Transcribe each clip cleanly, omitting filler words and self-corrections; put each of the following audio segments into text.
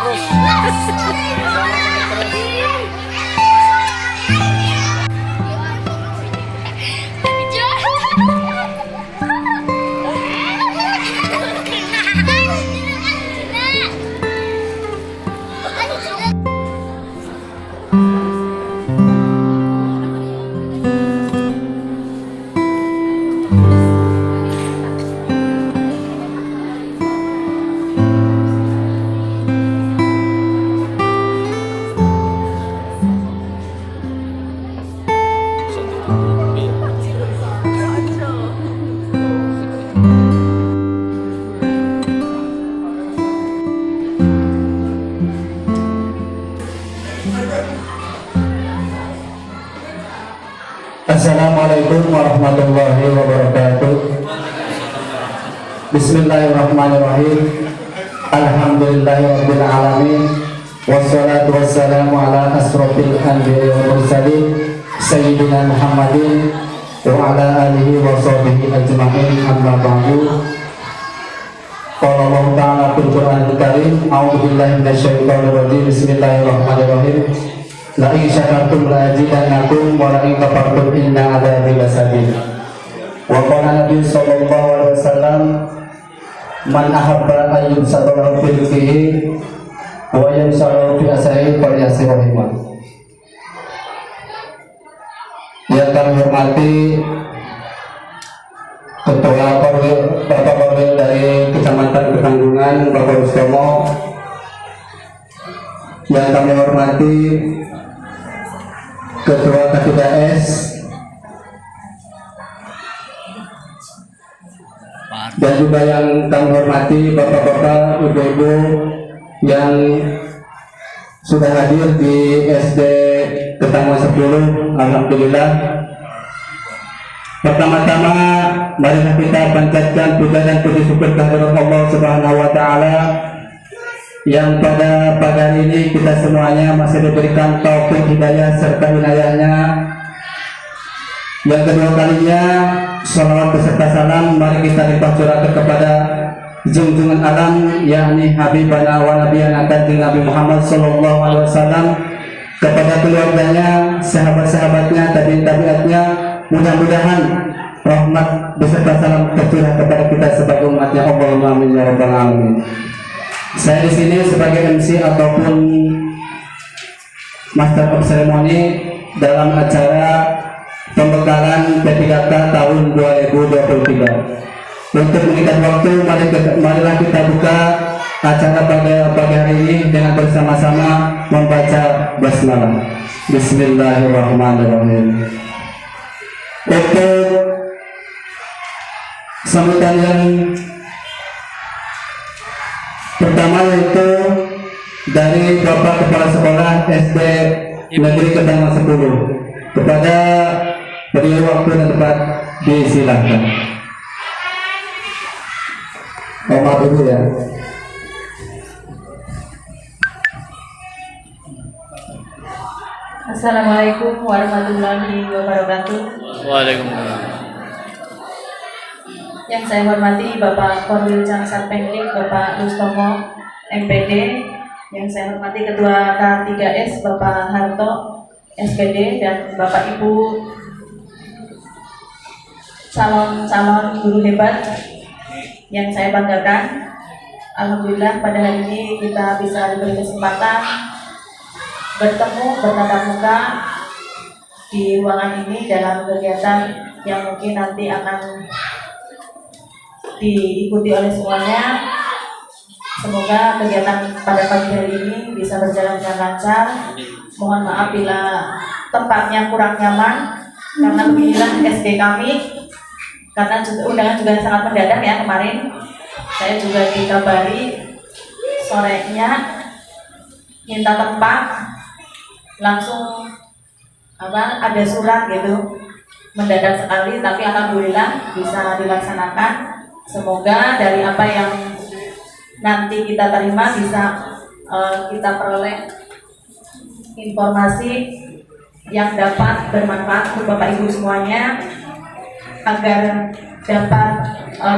terus. Assalamualaikum warahmatullahi wabarakatuh. Bismillahirrahmanirrahim. Alhamdulillahirabbil alamin. Wassalatu wassalamu ala asrofil anbiya'i wal mursalin sayyidina Muhammadin wa ala alihi wa sahbihi ajma'in, amma ba'du. Qala Allah ta'ala fil Qur'anil Karim, a'udzu billahi minasyaitonir rajim. Bismillahirrahmanirrahim. La in syakartum la azidannakum wa la in kafartum inna adzabi lasadid. Wa qala Nabi sallallahu alaihi wasallam, man ahabba an yusarra fi rizqihi wa yusarra fi asrihi falyasir rahimah. Yang kami hormati Ketua Bapak Korwil dari Kecamatan Ketanggungan, Bapak Rustomo. Yang kami hormati Ketua K3S dan juga yang kami hormati bapak-bapak, ibu-ibu yang sudah hadir di SD Ketanggungan 10. Alhamdulillah. Pertama-tama marilah kita panjatkan puja dan puji syukur kehadirat Allah Subhanahu wa taala yang pada pagi hari ini kita semuanya masih diberikan taufik hidayah serta wilayahnya. Yang kedua kalinya salawat beserta salam mari kita limpahkan kepada junjungan alam, yakni Habibana wa Nabiyana Kanjeng Nabi Muhammad sallallahu alaihi wasallam, kepada keluarganya, sahabat-sahabatnya, tabi'in-tabi'atnya. Mudah-mudahan rahmat beserta salam tercurah kepada kita sebagai umatnya. Allahumma amin ya rabbal alamin. Saya di sini sebagai MC ataupun Master of Ceremony dalam acara pembekalan P3K tahun 2023. Untuk mengikat waktu, marilah kita buka acara pagi hari ini dengan bersama-sama membaca basmalah. Bismillahirrahmanirrahim. Untuk sambutan yang pertama yaitu dari Bapak Kepala Sekolah SD Negeri Ketanggungan 10. Kepada beliau waktu dan tempat disilahkan. Maaf dulu ya. Assalamualaikum warahmatullahi wabarakatuh. Waalaikumsalam. Yang saya hormati Bapak Korwil Cangsat Penglik, Bapak Rustomo MPD. Yang saya hormati Ketua K3S Bapak Harto SPD dan Bapak Ibu calon guru hebat yang saya banggakan. Alhamdulillah pada hari ini kita bisa diberi kesempatan bertemu bertatap muka di ruangan ini dalam kegiatan yang mungkin nanti akan diikuti oleh semuanya. Semoga kegiatan pada pagi hari ini bisa berjalan dengan lancar. Mohon maaf bila tempatnya kurang nyaman, karena beginilah SD kami. Karena undangan juga sangat mendadak ya kemarin. Saya juga dikabari sorenya minta tempat, langsung ada surat gitu, mendadak sekali, tapi alhamdulillah bisa dilaksanakan. Semoga dari apa yang nanti kita terima bisa kita peroleh informasi yang dapat bermanfaat untuk Bapak Ibu semuanya, agar dapat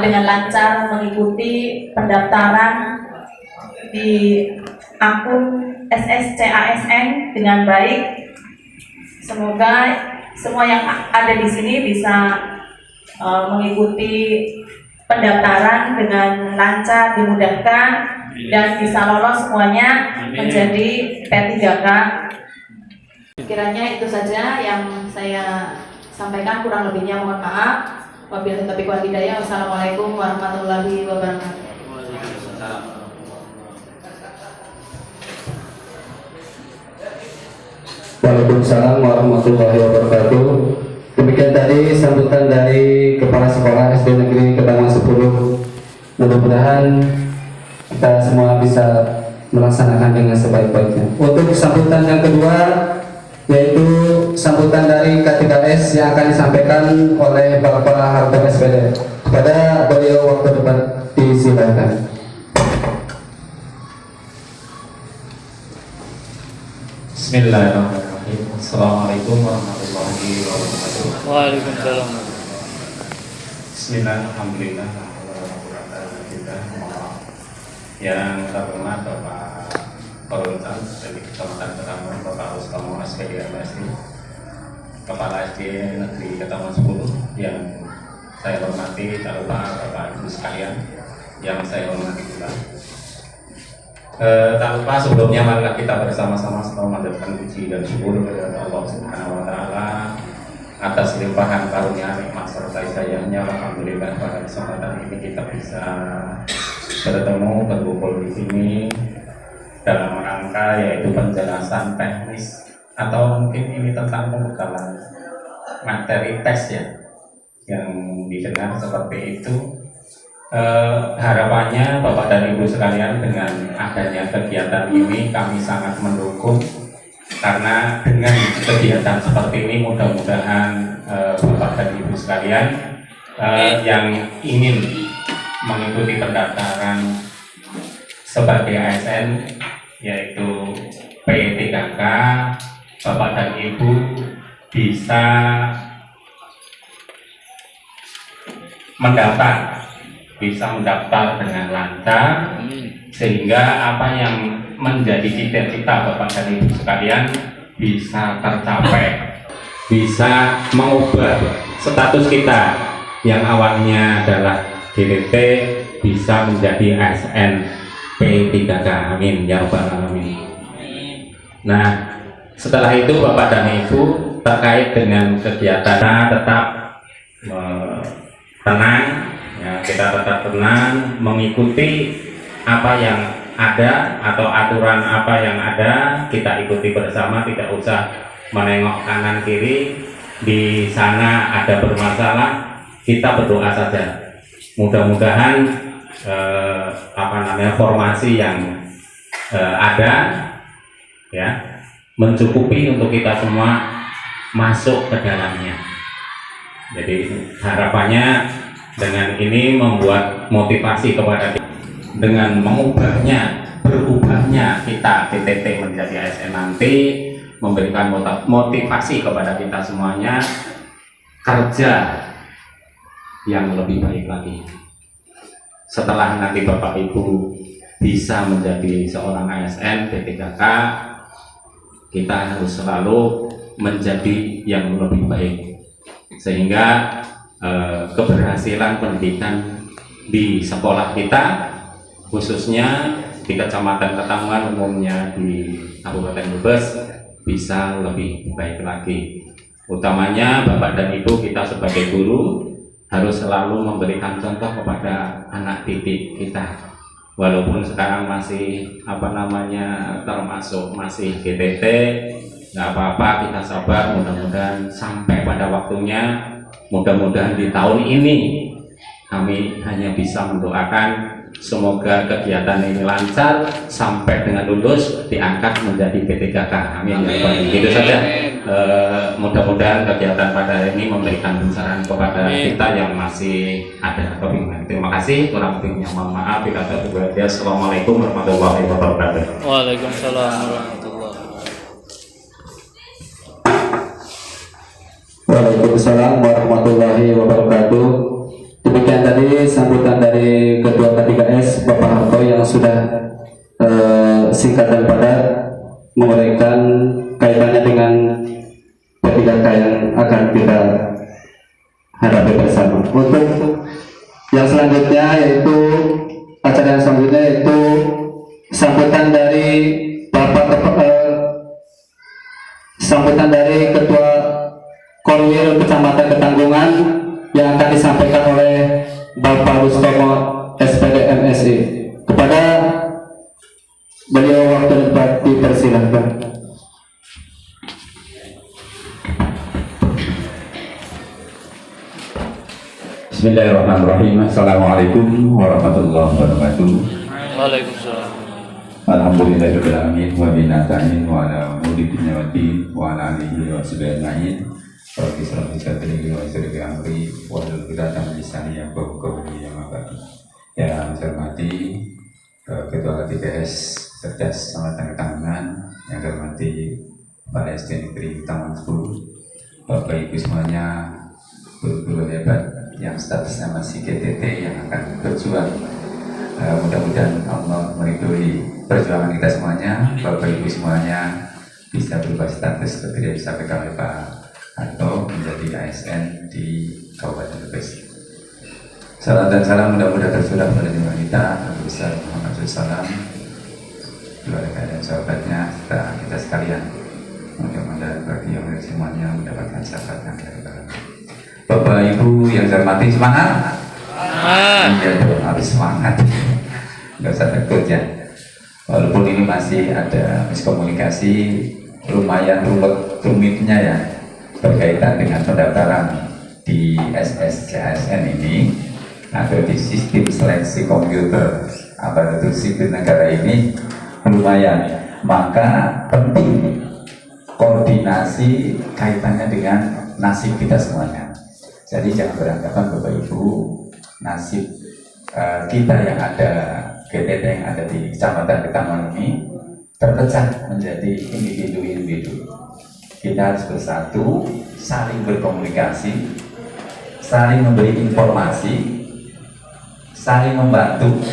dengan lancar mengikuti pendaftaran di akun SSCASN dengan baik. Semoga semua yang ada di sini bisa mengikuti pendaftaran dengan lancar, dimudahkan, dan bisa lolos semuanya menjadi P3K. Kiranya itu saja yang saya sampaikan, kurang lebihnya mohon maaf. Wabillahi taufiq wal hidayah. Wassalamualaikum warahmatullahi wabarakatuh. Waalaikumsalam warahmatullahi wabarakatuh. Demikian tadi sambutan dari Kepala Sekolah SD Negeri Ketaman 10. Mudah-mudahan kita semua bisa melaksanakan dengan sebaik-baiknya. Untuk sambutan yang kedua, yaitu sambutan dari K3S yang akan disampaikan oleh Bapak Harto SPD. Kepada beliau waktu depan disilakan. Bismillahirrahmanirrahim. Assalamualaikum warahmatullahi wabarakatuh. Waalaikumsalam. Bismillahirrahmanirrahim. Yang terhormat Bapak Koruntan dari Kecamatan Ketaman, Bapak Ustamo SPD MSD, Kepala SD Negeri Ketaman 10 yang saya hormati, tak lupa Bapak Ibu sekalian yang saya hormati juga. Tak lupa sebelumnya marilah kita bersama-sama selalu mengucapkan puji dan syukur kepada Allah Subhanahu wa taala atas limpahan karunia nikmat serta sayangnya. Alhamdulillah pada kesempatan ini kita bisa bertemu berkumpul di sini dalam rangka yaitu penjelasan teknis atau mungkin ini tentang pembekalan materi tes ya yang didengar seperti itu. Harapannya Bapak dan Ibu sekalian dengan adanya kegiatan ini kami sangat mendukung, karena dengan kegiatan seperti ini mudah-mudahan Bapak dan Ibu sekalian yang ingin mengikuti pendaftaran sebagai ASN yaitu P3K, Bapak dan Ibu bisa mendaftar dengan lancar, sehingga apa yang menjadi cita-cita Bapak dan Ibu sekalian bisa tercapai, bisa mengubah status kita yang awalnya adalah GTT bisa menjadi ASN P3K. Amin ya rabbal alamin. Nah, setelah itu Bapak dan Ibu terkait dengan kegiatan tetap tenang ya, kita tetap tenang mengikuti apa yang ada atau aturan apa yang ada, kita ikuti bersama, tidak usah menengok kanan kiri. Di sana ada bermasalah, kita berdoa saja. Mudah-mudahan formasi yang ada ya mencukupi untuk kita semua masuk ke dalamnya. Jadi harapannya dengan ini membuat motivasi kepada kita, dengan berubahnya kita PTT menjadi ASN nanti, memberikan motivasi kepada kita semuanya kerja yang lebih baik lagi. Setelah nanti Bapak Ibu bisa menjadi seorang ASN P3K, kita harus selalu menjadi yang lebih baik, sehingga keberhasilan pendidikan di sekolah kita, khususnya di Kecamatan Ketaman, umumnya di Kabupaten Brebes, bisa lebih baik lagi. Utamanya Bapak dan Ibu kita sebagai guru harus selalu memberikan contoh kepada anak didik kita. Walaupun sekarang masih termasuk masih GTT, nggak apa-apa, kita sabar, mudah-mudahan sampai pada waktunya. Mudah-mudahan di tahun ini kami hanya bisa mendoakan semoga kegiatan ini lancar sampai dengan lulus diangkat menjadi P3K. Amin. Gitu saja. Mudah-mudahan kegiatan pada hari ini memberikan pencerahan kepada kita yang masih ada kebingungan. Terima kasih. Kurang lebihnya mohon maaf. Assalamualaikum warahmatullahi wabarakatuh. Waalaikumsalam warahmatullahi wabarakatuh. Waalaikumsalam warahmatullahi wabarakatuh. Demikian tadi sambutan dari Ketua K3S Bapak Harto yang sudah singkat dan padat menguraikan kaitannya dengan P3K yang akan kita hadapi bersama. Untuk yang selanjutnya yaitu acara yang selanjutnya yaitu sambutan dari sambutan dari Ketua Korwil Kecamatan Ketanggungan yang akan disampaikan oleh Bapak Rustomo SPD MSI. Kepada beliau waktu dapat dipersilahkan. Bismillahirrahmanirrahim. Assalamualaikum warahmatullahi wabarakatuh. Waalaikumsalam. Alhamdulillahirrahmanirrahim. Wa binata'in wa ala mulikin yawatin wa ala alihi wa subhanahin. Rabbi sholli sadri wa yassir li amri wa hlul 'uqdatam min lisani yafqahu qawli. Amma ba'du. Yang saya hormati Ketua KTPS Cerdas Kecamatan Ketanggungan, yang saya hormati Kepala SD Negeri Taman 10, Bapak Ibu semuanya, guru-guru hebat yang statusnya masih GTT yang akan berjuang. Mudah-mudahan Allah meridhoi perjuangan kita semuanya. Bapak Ibu semuanya bisa berubah status seperti yang disampaikan oleh Pak Harto menjadi ASN di Kabupaten Brebes. Salam dan salam mudah-mudahan tercurah pada jiwa kita Nabi besar Muhammad SAW, keluarga dan sahabatnya serta kita sekalian. Mudah-mudahan bagi yang semuanya mendapatkan syafaat yang dari Allah. Bapak Ibu yang saya hormati, semangat. Iya dong, harus semangat. Nggak usah takut ya. Walaupun ini masih ada miskomunikasi lumayan rumitnya ya berkaitan dengan pendaftaran di SSCASN ini atau di sistem seleksi komputer aparatur sipil negara ini lumayan. Maka penting koordinasi kaitannya dengan nasib kita semuanya. Jadi jangan beranggapan Bapak Ibu nasib kita yang ada GTT yang ada di Kecamatan Ketanggungan ini terpecah menjadi individu-individu. Kita harus bersatu, saling berkomunikasi, saling memberi informasi, saling membantu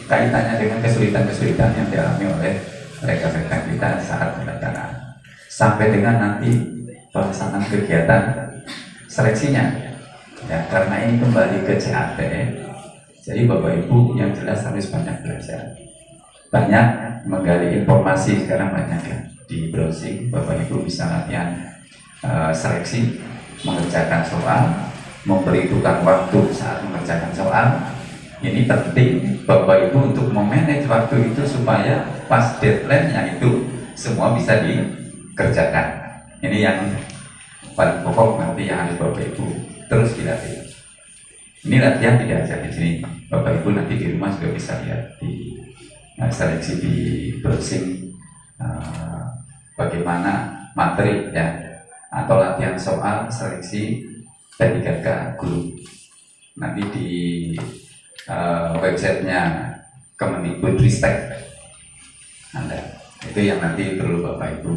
kaitannya dengan kesulitan-kesulitan yang dialami oleh rekan-rekan kita saat pendaftaran sampai dengan nanti pelaksanaan kegiatan seleksinya. Ya, karena ini kembali ke CAT, jadi Bapak Ibu yang jelas harus banyak belajar, banyak menggali informasi. Sekarang banyak ya di browsing, Bapak Ibu bisa latihan seleksi, mengerjakan soal, memperhitungkan waktu saat mengerjakan soal. Ini penting Bapak Ibu untuk memanage waktu itu supaya pas deadline-nya itu semua bisa dikerjakan. Ini yang paling pokok nanti yang harus Bapak Ibu terus dilatih. Ini latihan tidak hanya di sini, Bapak Ibu nanti di rumah juga bisa lihat di seleksi di browsing bagaimana materi ya atau latihan soal seleksi P3K guru. Nanti di websitenya Kemendikbudristek ada. Itu yang nanti perlu Bapak Ibu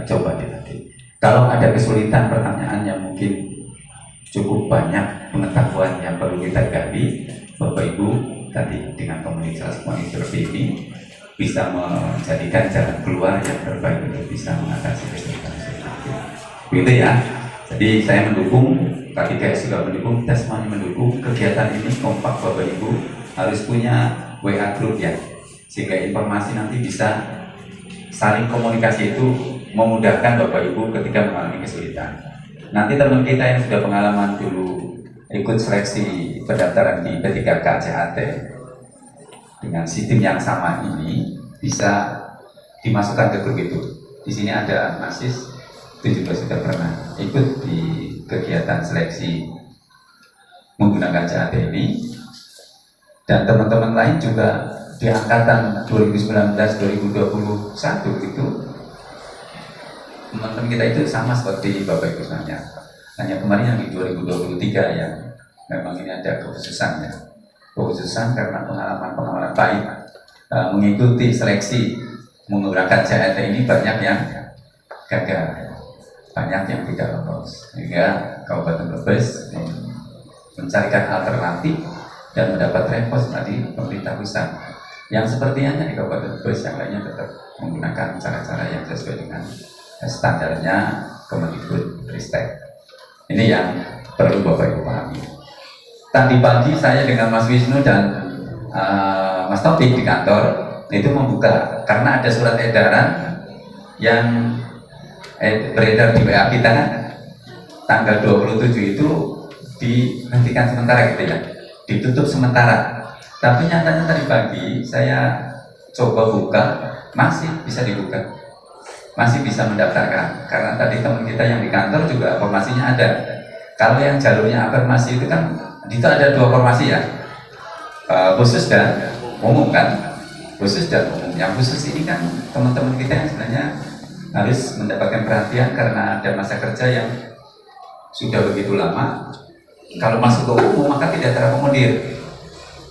coba dilatih. Kalau ada kesulitan pertanyaan yang mungkin cukup banyak pengetahuan yang perlu kita gali, Bapak Ibu tadi dengan komunitas seperti ini bisa menjadikan jalan keluar yang terbaik untuk bisa mengatasi kesulitan seperti itu. Begitu ya. Jadi saya mendukung, KTPS juga mendukung, kita semuanya mendukung kegiatan ini. Kompak Bapak Ibu harus punya WA group ya, sehingga informasi nanti bisa saling komunikasi itu memudahkan Bapak Ibu ketika mengalami kesulitan. Nanti teman kita yang sudah pengalaman dulu ikut seleksi pendaftaran di P3K CAT dengan sistem yang sama ini bisa dimasukkan ke grup itu. Di sini ada Masis itu juga sudah pernah ikut di kegiatan seleksi menggunakan CAT ini, dan teman-teman lain juga di angkatan 2019-2021 itu teman-teman kita itu sama seperti Bapak Ibu semuanya. Hanya kemarin yang di 2023 yang memang ini ada kekhususan ya. Kekhususan karena pengalaman-pengalaman baik mengikuti seleksi menggunakan CAT ini banyak yang gagal, banyak yang tidak lolos, sehingga Kabupaten Brebes mencarikan alternatif dan mendapat respons dari pemerintah pusat Yang sepertinya di Kabupaten Brebes yang lainnya tetap menggunakan cara-cara yang sesuai dengan standarnya Kemendikbud-Ristek. Ini yang perlu Bapak Ibu pahami. Tadi pagi saya dengan Mas Wisnu dan Mas Taufik di kantor itu membuka karena ada surat edaran yang beredar di WA kita kan, tanggal 27 itu dihentikan sementara gitu ya, ditutup sementara. Tapi nyatanya tadi pagi saya coba buka, masih bisa dibuka, masih bisa mendaftarkan. Karena tadi teman kita yang di kantor juga formasinya ada. Kalau yang jalurnya afirmasi itu kan, itu ada 2 formasi ya, khusus dan umum kan, khusus dan umum. Yang khusus ini kan teman-teman kita yang sebenarnya harus mendapatkan perhatian karena ada masa kerja yang sudah begitu lama. Kalau masuk ke umum maka tidak terakomodir.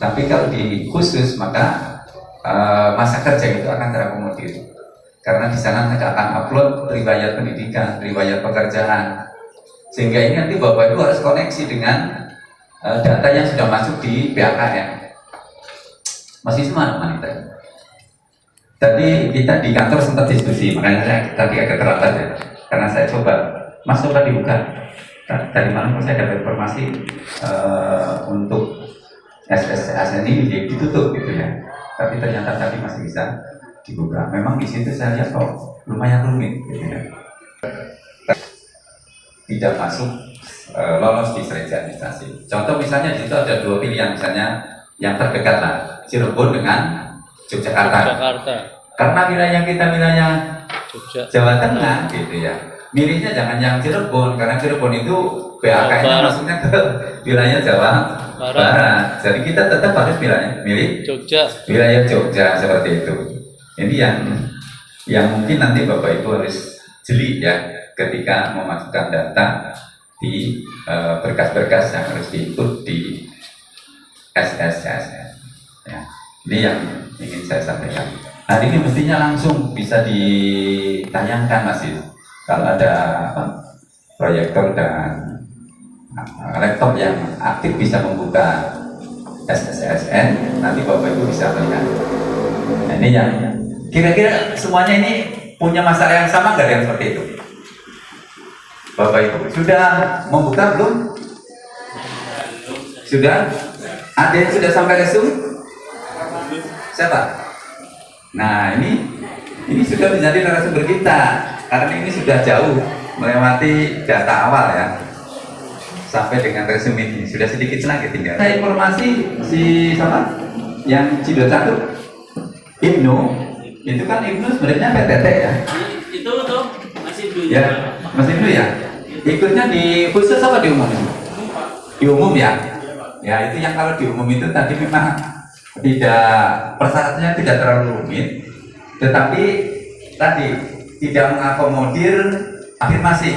Tapi kalau di khusus maka masa kerja itu akan terakomodir. Karena di sana mereka akan upload riwayat pendidikan, riwayat pekerjaan. Sehingga ini nanti Bapak Ibu harus koneksi dengan data yang sudah masuk di BKKN. Masih semangat kita. Tadi kita di kantor sempat diskusi, makanya saya tadi agak terlambat ya. Karena saya coba, Mas coba dibuka. Tadi malam saya dapat informasi untuk SSCS ini ditutup gitu ya, tapi ternyata tadi masih bisa dibuka. Memang di situ saya lihat kok lumayan rumit gitu ya, tidak masuk lolos di seleksi administrasi. Contoh misalnya di situ ada 2 pilihan, misalnya yang terdekat lah, Cirebon dengan Yogyakarta. Karena wilayah kita wilayah Jawa Tengah gitu ya, milihnya jangan yang Cirebon karena Cirebon itu BAK-nya masuknya ke wilayah Jawa Barat. Jadi kita tetap harus milih wilayah Jogja seperti itu. Ini yang mungkin nanti Bapak Ibu harus jeli ya ketika memasukkan data di berkas-berkas yang harus diikut di SSCSN. Ya, ini yang ingin saya sampaikan. Hari ini mestinya langsung bisa ditayangkan Mas. Kalau ada proyektor dan laptop yang aktif bisa membuka SSCSN, nanti Bapak Ibu bisa melihat. Nah, ini yang kira-kira semuanya ini punya masalah yang sama nggak yang seperti itu? Bapak Ibu sudah membuka belum? Sudah? Ada yang sudah sampai resum? Siapa? Nah ini sudah menjadi narasumber kita karena ini sudah jauh melewati data awal ya sampai dengan resume ini sudah sedikit lagi tinggal. Saya informasi si siapa yang Cido 1 Ibnu itu kan Ibnu sebenarnya PTT ya. Itu tuh masih dulu. Ya masih dulu ya. Ikutnya di khusus apa di umum? Di umum ya. Ya itu yang kalau di umum itu tadi memang tidak persyaratannya tidak terlalu rumit, tetapi tadi tidak mengakomodir afirmasi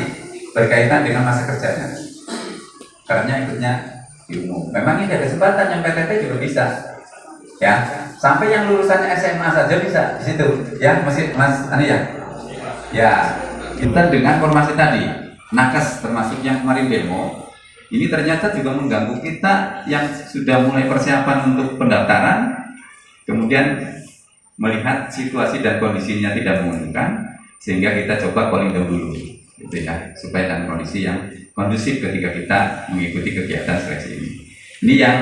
berkaitan dengan masa kerjanya. Karena ikutnya di umum. Memang ini ada kesempatan yang PTT juga bisa, ya. Sampai yang lulusannya SMA saja bisa di situ, ya, Mas Ani ya. Ya, kita dengan formasi tadi, nakes termasuk yang kemarin demo. Ini ternyata juga mengganggu kita yang sudah mulai persiapan untuk pendaftaran, kemudian melihat situasi dan kondisinya tidak memungkinkan, sehingga kita coba calling down dulu, gitu ya, supaya dalam kondisi yang kondusif ketika kita mengikuti kegiatan seleksi ini. Ini yang,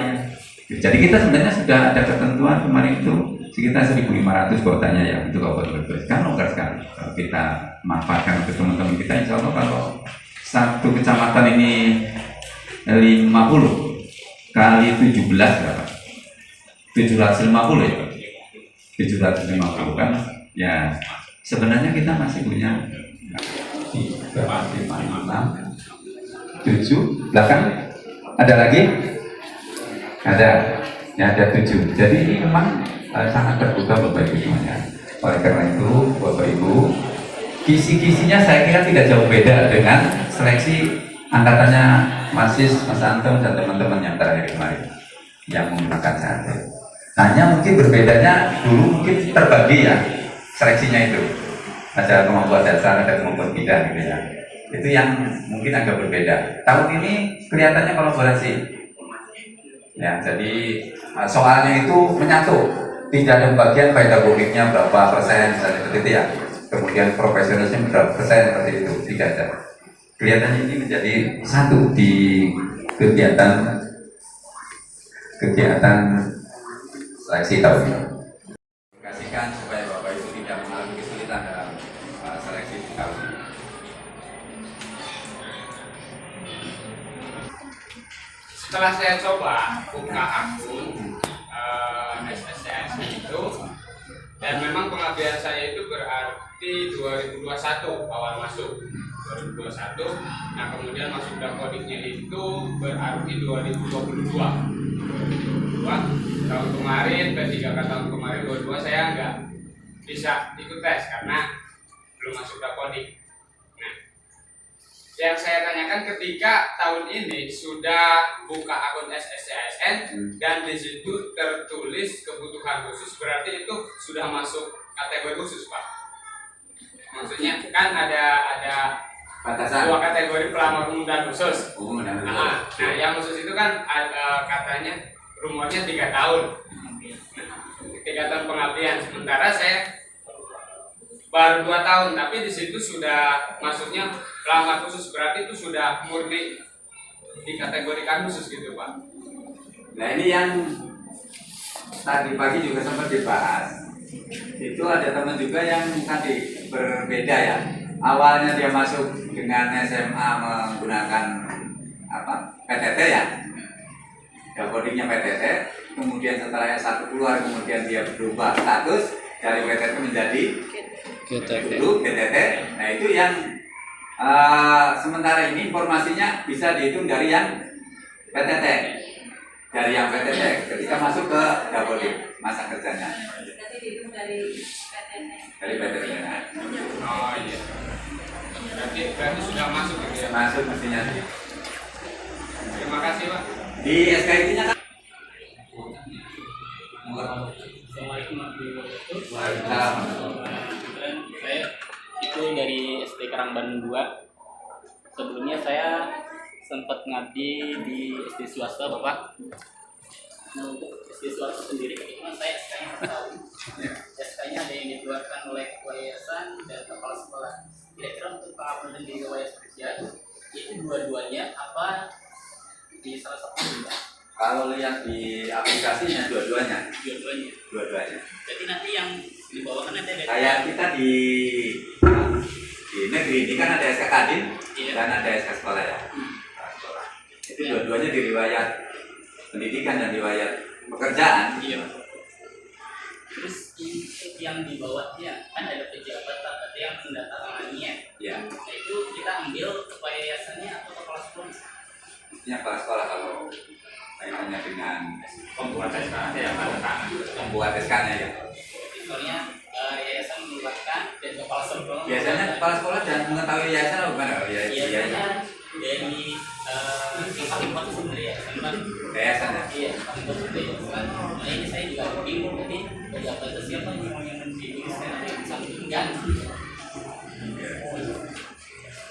jadi kita sebenarnya sudah ada ketentuan kemarin itu sekitar 1.500 kuotanya ya untuk Kabupaten Brebes. Kan longgar sekali kalau kita manfaatkan untuk teman-teman kita. Insya Allah kalau satu kecamatan ini 50 kali 17 berapa? 750 ya? 750 kan? Ya sebenarnya kita masih punya 3, 4, 5, 6, 7, belakang ada lagi? Ada, ya ada 7. Jadi ini memang sangat terbuka Bapak Ibu semuanya. Oleh karena itu Bapak Ibu, kisi-kisinya saya kira tidak jauh beda dengan seleksi angkatannya Mas Anton dan teman-teman yang terakhir kemarin yang menggunakan sate. Hanya mungkin berbedanya dulu mungkin terbagi ya seleksinya itu. Ada kemampuan dasar, ada kemampuan bidang gitu ya. Itu yang mungkin agak berbeda. Tahun ini kelihatannya kolaborasi. Ya, jadi soalnya itu menyatu. tidak ada bagian pedagogiknya berapa persen misalnya seperti itu ya. Kemudian profesionalisnya berapa persen seperti itu, tidak ada. Kelihatannya ini menjadi satu di kegiatan seleksi tahun ini. Kasihkan supaya Bapak Ibu tidak mengalami kesulitan dalam seleksi tahun ini. Setelah saya coba buka akun SSCS itu, dan memang pengabdian saya itu berarti 2021 awal masuk 2021. Nah kemudian masuk dakodiknya itu berarti 2022 tahun kemarin, P3K tahun kemarin 22 saya nggak bisa ikut tes karena belum masuk dakodik. Nah, yang saya tanyakan ketika tahun ini sudah buka akun SSCSN dan di situ tertulis kebutuhan khusus, berarti itu sudah masuk kategori khusus, Pak. Maksudnya kan ada Batasan dua kategori pelamar umum dan khusus. umum dan Nah, yang khusus itu kan katanya rumornya 3 tahun. 3 tahun pengabdian. Sementara saya baru 2 tahun, tapi di situ sudah masuknya pelamar khusus, berarti itu sudah murni dikategorikan khusus gitu, Pak. Nah ini yang tadi pagi juga sempat dibahas. Itu ada teman juga yang tadi berbeda ya. Awalnya dia masuk dengan SMA menggunakan PTT ya. Dakodiknya PTT. Kemudian setelah S1 keluar, kemudian dia berubah status dari PTT menjadi GTT. Nah itu yang sementara ini informasinya bisa dihitung dari yang PTT. Dari yang PTT ketika masuk ke dakodik masa kerjanya. Dari PTT. Oh iya. Berarti sudah masuk gitu ya. Masuk mestinya. Terima kasih, Pak. Di SKIT-nya kan Assalamualaikum warahmatullahi wabarakatuh. Waalaikumsalam. Saya itu dari SD Karangban 2. Sebelumnya saya sempat ngabdi di SD swasta, Bapak. Nah, untuk SD swasta sendiri itu saya SK-nya tahu. SK-nya ada yang dikeluarkan oleh yayasan dan kepala sekolah. Kira-kira untuk pengabdian di yayasan kerja itu dua-duanya apa di salah satu juga? kalau lihat di aplikasinya dua-duanya. Dua-duanya. Jadi nanti yang dibawakan ada Kayak kita di negeri ini kan ada SK Kadin dan ada SK sekolah ya. Sekolah. Itu dua-duanya di riwayat pendidikan dan riwayat pekerjaan. Iya. Terus untuk yang di bawahnya kan ada pejabat ada yang mendatangkannya. Ya. Nah itu kita ambil kepala yayasannya atau kepala sekolah? Mestinya kepala sekolah kalau kaitannya dengan Pembuat SK ya, membuat SK-nya ya. Soalnya yayasan mengeluarkan dan kepala sekolah. Biasanya kepala sekolah dan mengetahui yayasan atau gimana? Biasanya dari yang paling kuat itu sebenarnya yayasan kan. Yayasan ya. Iya, paling kuat itu yayasan. Nah ini saya juga bingung tadi pejabat itu siapa yang menjadi saya bisa mengganti.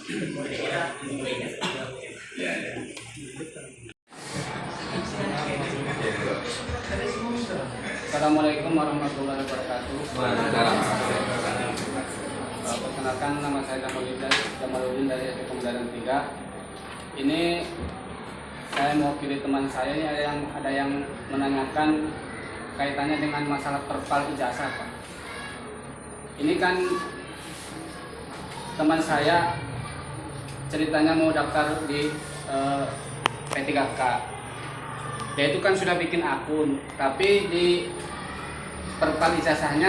Kira-kira ini baiknya seperti apa? Ya. Assalamualaikum warahmatullahi wabarakatuh. Waalaikumsalam. Perkenalkan, nama saya Jamaluddin dari SD Pemuda 3. Ini saya mewakili teman saya ini ada yang menanyakan kaitannya dengan masalah perpal ijazah, Pak. Ini kan teman saya ceritanya mau daftar di P3K. Dia itu kan sudah bikin akun, tapi di perpal ijazahnya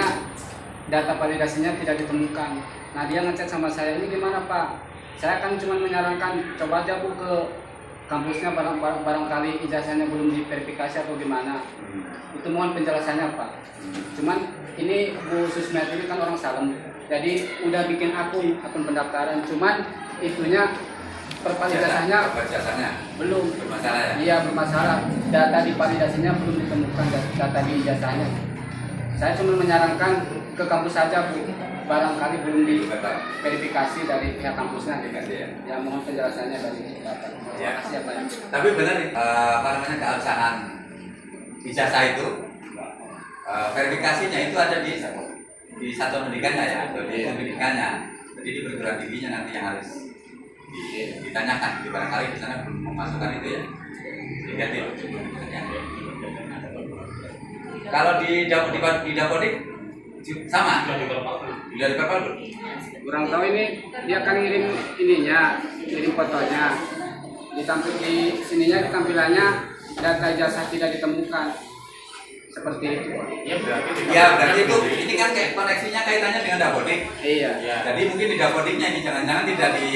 data validasinya tidak ditemukan. Nah dia ngechat sama saya, ini gimana Pak? Saya kan cuma menyarankan coba aja Bu ke kampusnya, barangkali ijazahnya belum diverifikasi atau gimana. Itu mohon penjelasannya Pak. Cuman ini Bu Susmet ini kan orang Salem, jadi udah bikin akun pendaftaran, cuman itunya perpal ijazahnya belum bermasalah ya? Iya bermasalah. Data di validasinya belum ditemukan, data di ijazahnya. Saya cuma menyarankan ke kampus saja Bu, barangkali belum diverifikasi dari pihak kampusnya. Ya mohon penjelasannya dari Bapak. Terima kasih ya Pak. Tapi benar keabsahan ijazah itu verifikasinya itu ada di satuan pendidikannya ya, atau di pendidikannya. Jadi di perguruan tingginya nanti yang harus ditanyakan. Di barangkali di sana belum memasukkan itu ya. Sehingga kalau di Dapodik sama. Sudah diperpal. Kurang tahu ini dia akan kirim fotonya. Ditampil di sininya tampilannya data ijazah tidak ditemukan. Seperti itu. Ya berarti itu ini kan kayak koneksinya kaitannya dengan Dapodik. Iya. Jadi mungkin di Dapodiknya ini jangan-jangan tidak di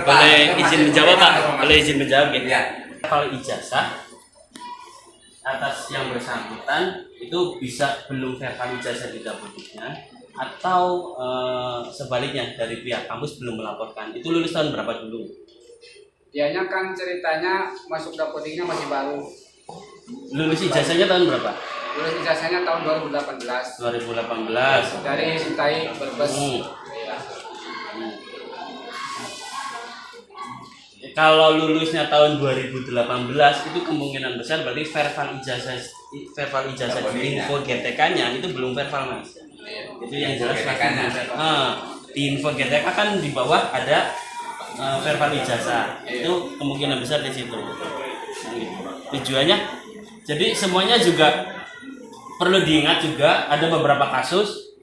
Boleh izin menjawab Pak? Boleh izin menjawab gitu. Ya. Kalau ijazah atas yang bersangkutan itu bisa belum verbal ijazah di Dapodiknya atau sebaliknya dari pihak kampus belum melaporkan. Itu lulus tahun berapa dulu? Dianya kan ceritanya masuk Dapodiknya masih baru. Lulus ijazahnya tahun berapa? Lulus ijazahnya tahun 2018. 2018. Dari Sintai Brebes. Kalau lulusnya tahun 2018 itu kemungkinan besar berarti verbal ijazah di info GTK-nya itu belum verbal Mas. Itu yang jelas di info GTK kan di bawah ada verbal ijazah. Itu kemungkinan besar di situ. Tujuannya jadi semuanya juga perlu diingat juga ada beberapa kasus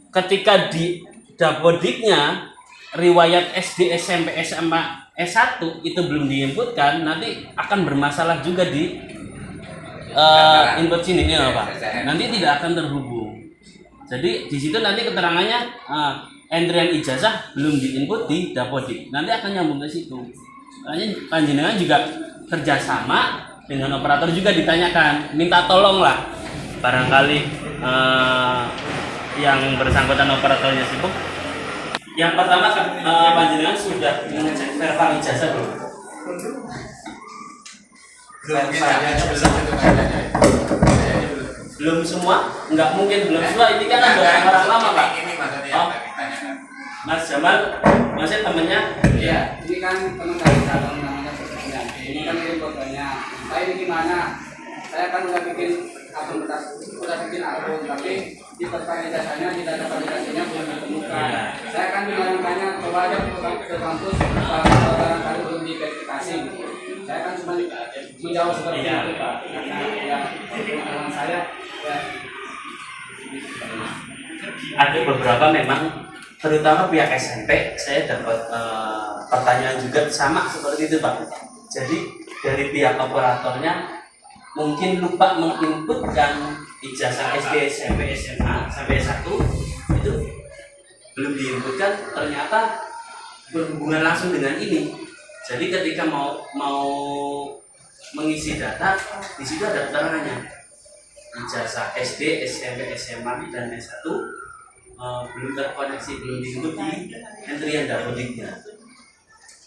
ketika di Dapodiknya riwayat SD, SMP, SMA, S1 itu belum diinputkan, nanti akan bermasalah juga di input sini ya Pak. Nanti tidak akan terhubung. Jadi di situ nanti keterangannya entrian ijazah belum diinput di Dapodik. Nanti akan nyambung ke situ. Makanya panjenengan juga kerjasama dengan operator juga ditanyakan, minta tolong lah. Barangkali yang bersangkutan operatornya sibuk. Yang pertama panjenengan sudah mengecek verbal ijazah belum? Belum semua? Enggak mungkin belum semua. Ini kan ada orang lama Pak. Ini maksudnya Oh. Mas Jamal, masih temennya? Iya, ini kan teman dari cabang namanya Sebastian. Ini kan kirim fotonya. Saya ini gimana? Saya kan udah bikin akun, tapi di pertanyaan ijazahnya di data validasinya belum ditemukan. Saya kan bilang-tanya coba aja ke kampus kalau barangkali belum diverifikasi. Saya kan cuma menjawab seperti itu Pak. Karena ya pengalaman saya ya. Ada beberapa memang terutama pihak SMP saya dapat pertanyaan juga sama seperti itu Pak. Jadi dari pihak operatornya mungkin lupa menginputkan ijazah SD, SMP, SMA sampai S1 itu belum diinputkan, ternyata berhubungan langsung dengan ini. Jadi ketika mau mengisi data di situ ada keterangannya ijazah SD, SMP, SMA dan S1 belum terkoneksi, belum diinput di entrian Dapodiknya.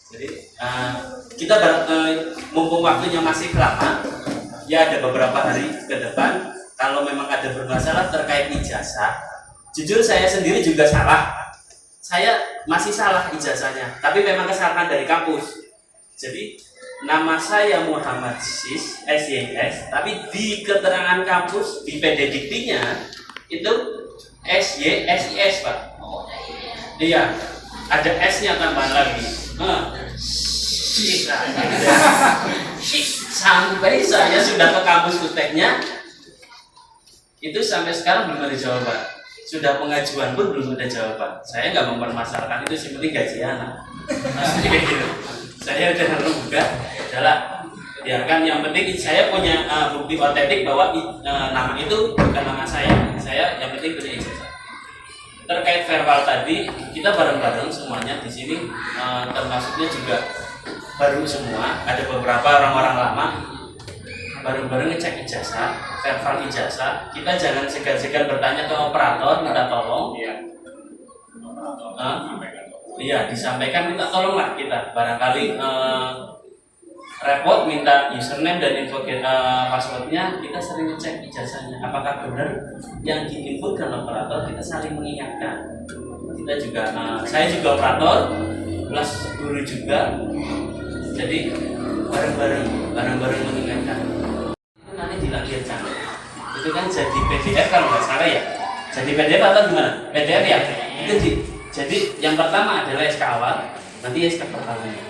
Jadi kita mumpung waktunya masih lama, ya ada beberapa hari ke depan kalau memang ada bermasalah terkait ijazah, jujur saya sendiri juga salah. Saya masih salah ijazahnya, tapi memang kesalahan dari kampus. Jadi nama saya Muhammad Sis, SYS, tapi di keterangan kampus di PD Diktinya itu SYSIS Pak. Iya, ada S-nya tambahan lagi. Sampai saya sudah ke kampus Kuteknya, itu sampai sekarang belum ada jawaban. Sudah pengajuan pun belum ada jawaban. Saya nggak mempermasalahkan itu, sih penting gaji anak. Saya udah buka, adalah biarkan, yang penting saya punya bukti otentik bahwa nama itu bukan nama saya. Saya yang penting punya ijazah. Terkait verbal tadi, kita bareng-bareng semuanya di sini, termasuknya juga baru semua. Ada beberapa orang-orang lama bareng-bareng ngecek ijazah, verbal ijazah. Kita jangan segan-segan bertanya ke operator, minta tolong. Iya, disampaikan, minta tolonglah kita. Barangkali repot minta username dan info passwordnya, kita sering ngecek ijazahnya apakah benar yang diinputkan operator. Kita saling mengingatkan. Kita juga saya juga operator plus guru juga, jadi bareng-bareng mengingatkan. Itu nanti dilahirkan itu kan jadi PDF kalau nggak salah ya. Jadi PDF atau gimana? PDF ya. Jadi yang pertama adalah SK awal, nanti SK pertamanya.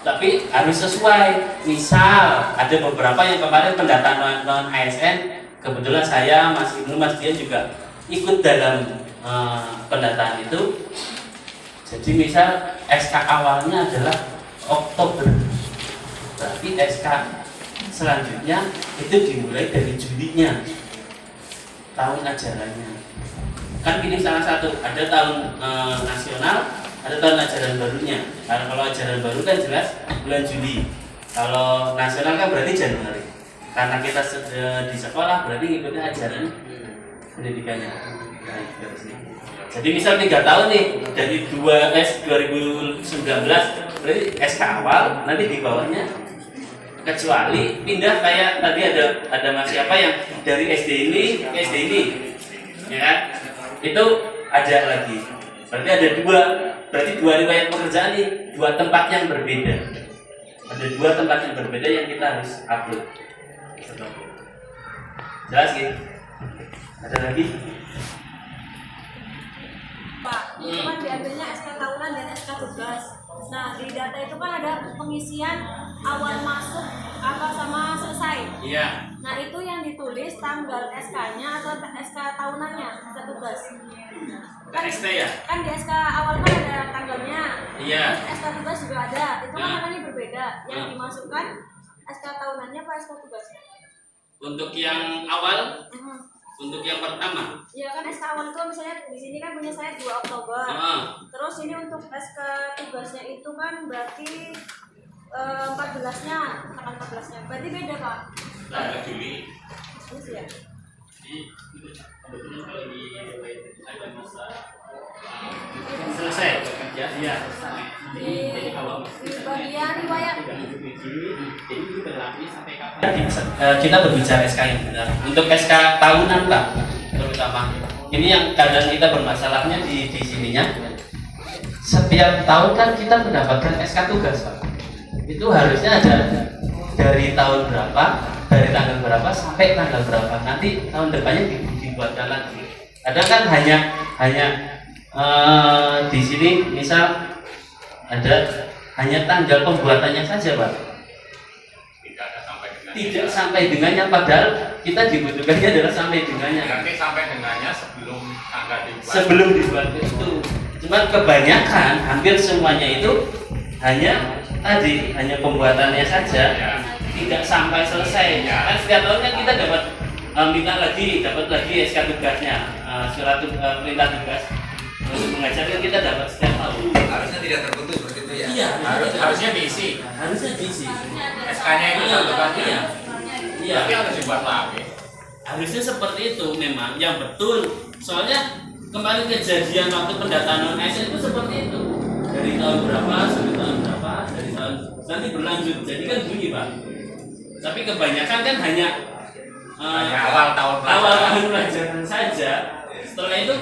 Tapi harus sesuai. Misal ada beberapa yang kemarin pendataan non ASN, kebetulan saya, Mas Ibnu, Mas Dian juga ikut dalam pendataan itu. Jadi misal SK awalnya adalah Oktober, berarti SK selanjutnya itu dimulai dari Julinya, tahun ajarannya. Kan ini salah satu, ada tahun nasional, ada tahun ajaran barunya. Karena kalau ajaran baru kan jelas bulan Juli, kalau nasional kan berarti Januari. Karena kita di sekolah berarti ngikutin ajaran pendidikannya. Jadi misal 3 tahun nih, dari 2019 berarti SK awal, nanti di bawahnya kecuali pindah kayak tadi ada Mas siapa yang dari SD ini ke SD ini, ya kan? Itu ada lagi. Berarti ada berarti 2 riwayat pekerjaan nih, 2 tempat yang berbeda. Ada 2 tempat yang berbeda yang kita harus upload. Jelas gitu? Ada lagi? Pak, itu kan diambilnya SK tahunan dan SK tugas. Nah, di data itu kan ada pengisian awal masuk apa sama selesai. Iya. Nah, itu yang ditulis tanggal SK-nya atau SK tahunannya, SK tugas. Kan, SK ya? kan di SK awal kan ada tanggalnya. Iya. Terus SK tugas juga ada. Itu kan Nah. makanya berbeda. Yang Nah. dimasukkan SK tahunannya apa SK tugasnya? Untuk yang awal, Mhm. untuk yang pertama. Ya kan SK awal itu misalnya di sini kan punya saya 2 Oktober. Terus ini untuk SK tugasnya itu kan berarti 14-nya, tanggal 14-nya. Berarti beda, Pak. Tanggal Juli. Terus ya. Selesai ya, iya. Di bagian riwayat. Kita berbicara SK yang benar. Untuk SK tahunan Pak, terutama ini yang kadang kita bermasalahnya di sininya. Setiap tahun kan kita mendapatkan SK tugas Pak. Itu harusnya ada dari tahun berapa, dari tanggal berapa sampai tanggal berapa. Nanti tahun depannya dibuatkan lagi. Ada kan hanya di sini misal ada hanya tanggal pembuatannya saja Pak. Tidak sampai dengannya, padahal kita dibutuhkannya adalah sampai dengannya. Nanti sampai dengannya sebelum tanggal dibuat. Sebelum dibuat itu. Cuma kebanyakan hampir semuanya itu hanya pembuatannya saja, tidak sampai selesai. Kan setiap tahun kan kita dapat dapat lagi SK tugasnya, surat perintah tugas untuk mengajar kan kita dapat setiap tahun. Harusnya tidak terputus begitu ya. Iya, Harusnya diisi. harusnya diisi. SK-nya itu satu kali. Iya. Iya. Tapi harus dibuat lagi. Harusnya seperti itu memang yang betul. Soalnya kemarin kejadian waktu pendataan non ASN itu seperti itu. Dari tahun berapa sampai tahun berapa, dari tahun nanti berlanjut. Jadi kan bunyi Pak. Tapi kebanyakan kan hanya awal tahun pelajaran saja. Setelah itu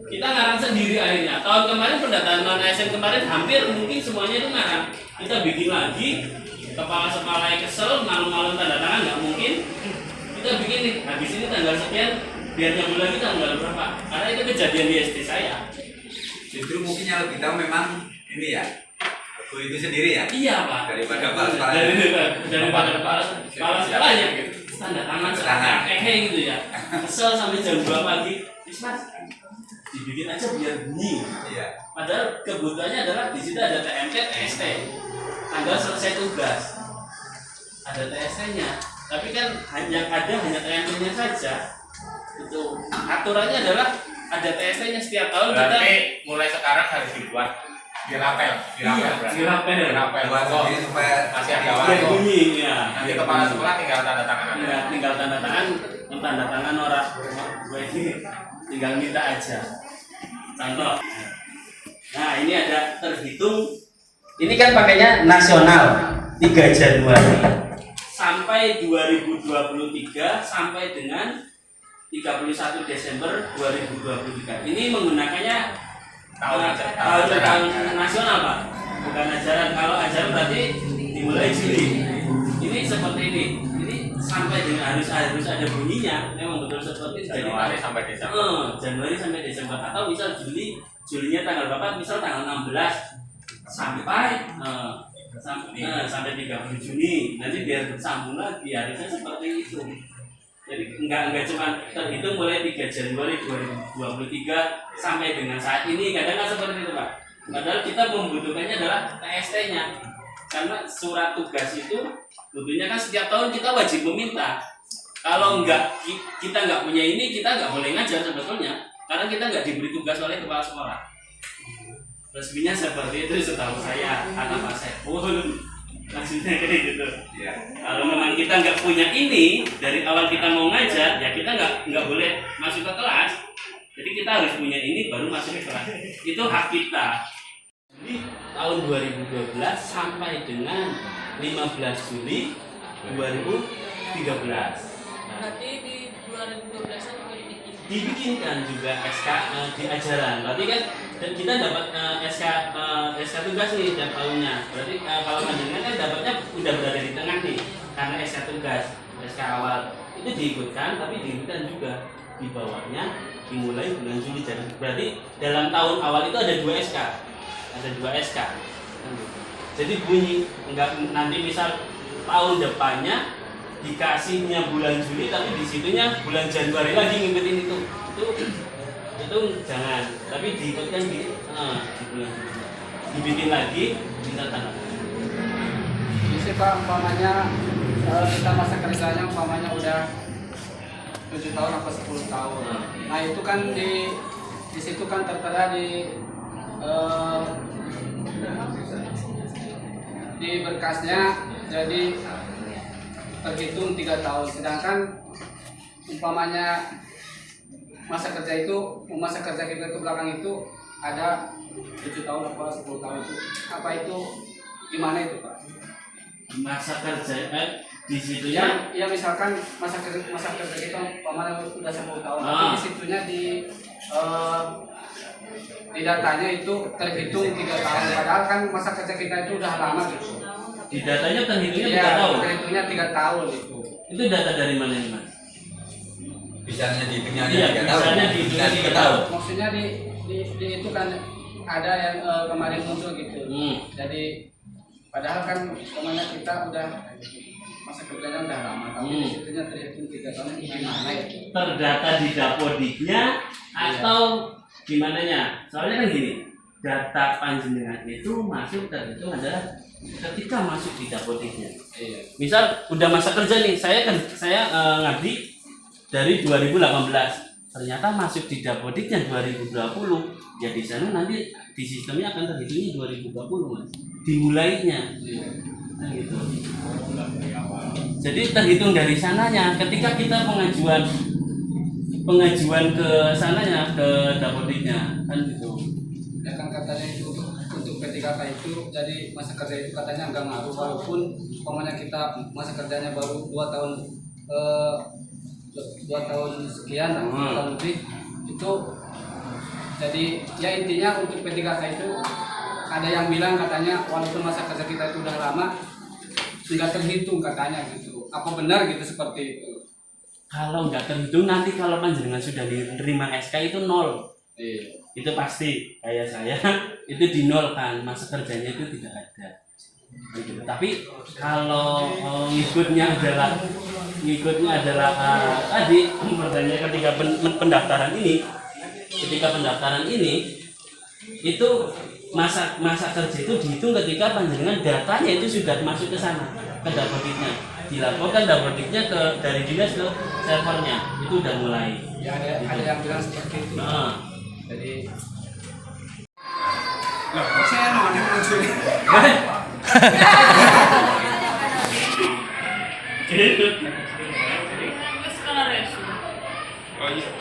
kita ngarang sendiri akhirnya. Tahun kemarin pendataan non ASN kemarin hampir mungkin semuanya itu ngarang. Kita bikin lagi. Kepala yang kesel, malu-malu tanda tangan nggak mungkin. Kita bikin nih, habis ini tanggal sekian, biar nyambung lagi tanggal berapa. Karena itu kejadian di SD saya. Justru mungkin yang lebih tahu memang ini ya, buku itu sendiri ya. Iya Pak. Daripada kepala-kepala. Daripada kepala sekolahnya tanda tangan kayak gitu ya. Kesel sampai jam 2 pagi. Mas, dibikin aja biar bunyi. Iya. Padahal kebutuhannya adalah di situ ada TMT, TST. Tanggal selesai tugas. Ada TST-nya. Tapi kan yang ada hanya TMT-nya saja. Itu aturannya adalah ada TST-nya setiap tahun. Berarti mulai sekarang harus dibuat dirapel. Dirapel. Buat sendiri supaya masih ada Biar waktu. bunyi ya. Nanti kepala sekolah tinggal tanda tangan aja. Ya, tinggal tanda tangan orang. Gue ini tinggal minta aja. Contoh. Nah, ini ada terhitung. Ini kan pakainya nasional 3 Januari sampai 2023 sampai dengan 31 Desember 2023. Ini menggunakannya tahun nasional Pak, bukan ajaran. Kalau ajaran berarti dimulai Juli. Ini seperti ini sampai dengan harus ada bunyinya, memang betul seperti itu. Januari sampai Desember. Januari sampai Desember, atau misal Julinya tanggal berapa? Misal tanggal 16 sampai sampai 30 Juni. Nanti biar bersambung lagi, harusnya seperti itu. Jadi enggak cuma terhitung mulai 3 Januari 2023 sampai dengan saat ini, kadang nggak seperti itu Pak. Padahal kita membutuhkannya adalah TST-nya, karena surat tugas itu tentunya kan setiap tahun kita wajib meminta. Kalau kita nggak punya ini, kita nggak boleh ngajar sebetulnya, karena kita nggak diberi tugas oleh kepala sekolah. Resminya seperti itu setahu saya, kata Pak Saiful. Maksudnya kayak gitu. Ya. Kalau memang kita nggak punya ini dari awal kita mau ngajar, ya kita nggak boleh masuk ke kelas. Jadi kita harus punya ini baru masuk ke kelas. Itu hak kita. Jadi tahun 2012 sampai dengan 15 Juli 2013. Berarti di 2012 juga dibikinkan juga SK di ajaran. Berarti kan kita dapat SK tugas nih tiap tahunnya. Berarti kalau panjenengan kan dapatnya udah berada di tengah nih, karena SK tugas, SK awal itu diikutkan, tapi diikutkan juga di bawahnya dimulai bulan Juli. Berarti dalam tahun awal itu ada 2 SK, Jadi bunyi enggak nanti misal tahun depannya dikasihnya bulan Juli, tapi disitunya bulan Januari lagi ngikutin itu jangan, tapi diikutkan di bulan Juli, dibikin lagi kita tanda. Jadi Pak, umpamanya kita masa kerjanya umpamanya udah 7 tahun atau 10 tahun. Nah itu kan di situ kan tertera di berkasnya, jadi terhitung 3 tahun. Sedangkan umpamanya masa kerja kita ke belakang itu ada 7 tahun atau 10 tahun itu. Apa itu, gimana itu Pak? Masa kerja di situnya ya misalkan masa kerja kita umpamanya sudah 10 tahun, tapi di situnya di datanya itu terhitung 3 tahun, padahal kan masa kerja kita itu udah lama gitu. Di datanya terhitungnya 3 tahun. Terhitungnya 3 tahun itu. Itu data dari mana nih Mas? Bisanya dihitungnya 3 tahun. Bisanya dihitungnya 3 tahun. Maksudnya di itu kan ada yang kemarin muncul gitu. Jadi padahal kan kemana kita udah masa kerjanya udah lama, tapi di situnya terhitung 3 tahun, itu gimana itu? Terdata di Dapodiknya atau gimana nya? Soalnya kan gini, data panjenengan itu masuk terhitung adalah ketika masuk di Dapodiknya. Misal udah masa kerja nih, saya ngabdi dari 2018, ternyata masuk di Dapodiknya 2020, ya di sana nanti di sistemnya akan terhitungnya 2020 Mas, dimulainya. Nah, gitu. Jadi terhitung dari sananya, ketika kita pengajuan ke sananya, ke Dapodiknya, kan gitu. Ya kan katanya itu untuk P3K itu, jadi masa kerja itu katanya nggak ngaruh, walaupun umpamanya kita masa kerjanya baru 2 tahun 2 tahun sekian, 2 tahun lebih itu. Jadi ya intinya untuk P3K itu ada yang bilang katanya walaupun masa kerja kita itu udah lama nggak terhitung katanya gitu. Apa benar gitu seperti itu? Kalau nggak terhitung nanti kalau panjenengan sudah diterima SK itu 0. Itu pasti kayak saya itu dinolkan, masa kerjanya itu tidak ada. Gitu. Tapi kalau ngikutnya adalah tadi pertanyaan ketika pendaftaran ini itu masa kerja itu dihitung ketika panjenengan datanya itu sudah masuk ke sana, ke Dapodiknya, dilaporkan Dapodiknya dari dinas ke servernya, itu udah mulai. Ya ada yang bilang seperti itu. Jadi saya namanya muncul.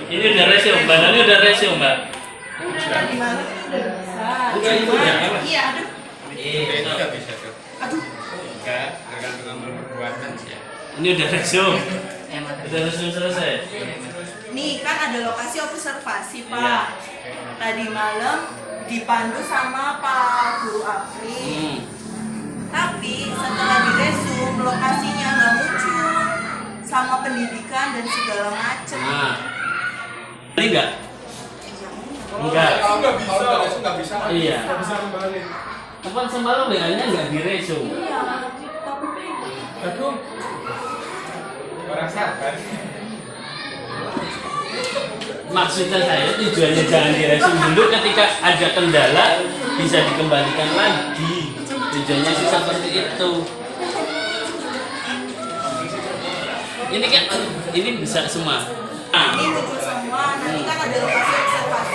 Ini udah resio, badannya udah resio Mbak. Iya, Enggak bisa tuh. Enggak, tergantung amal perbuatan sih ya. Ini udah resio. Udah resio selesai. nih kan ada lokasi observasi Pak. Tadi malam dipandu sama Pak Guru Afri. Tapi setelah diresum lokasinya nggak muncul. sama pendidikan dan segala macam. Nah, ini enggak? Enggak. Nggak bisa. Iya. Nggak bisa kembali. Teman semalam WA-nya enggak diresume. Iya, tapi Aduh. Orang sabar. Maksudnya saya tujuannya jangan diresume dulu, ketika ada kendala bisa dikembalikan lagi. Tujuannya sih seperti itu. Ini kan ini bisa semua. ini muncul semua. Nanti kan ada lokasi observasi.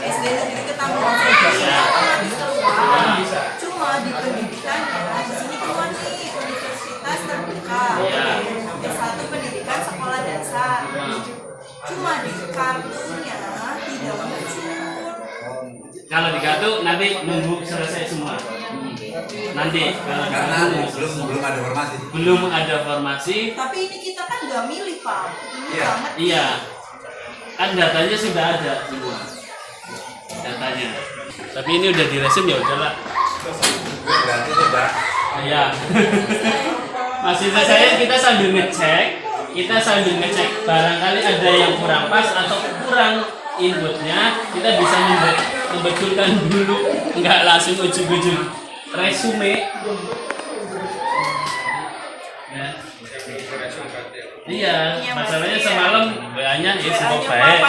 SD negeri Ketanggungan saja otomatis keluar. Cuma di pendidikannya di sini keluar nih universitas terbuka. S1 pendidikan sekolah dasar. Cuma di kartunya tidak muncul. Kalau di kartu nanti nunggu selesai semua. Nanti kalau di Karena kartu belum ada formasi. belum ada formasi. Tapi ini kita kan nggak milih Pak. Ini Iya. banget. Iya, kan datanya sudah ada semua datanya. Tapi ini udah diresume ya udahlah. Berarti sudah. Iya. Maksudnya saya kita sambil ngecek barangkali ada yang kurang pas atau kurang inputnya, kita bisa membetulkan dulu, nggak langsung ujung-ujung resume. Ya. Iya, masalahnya semalam WA-nya ya cukup baik.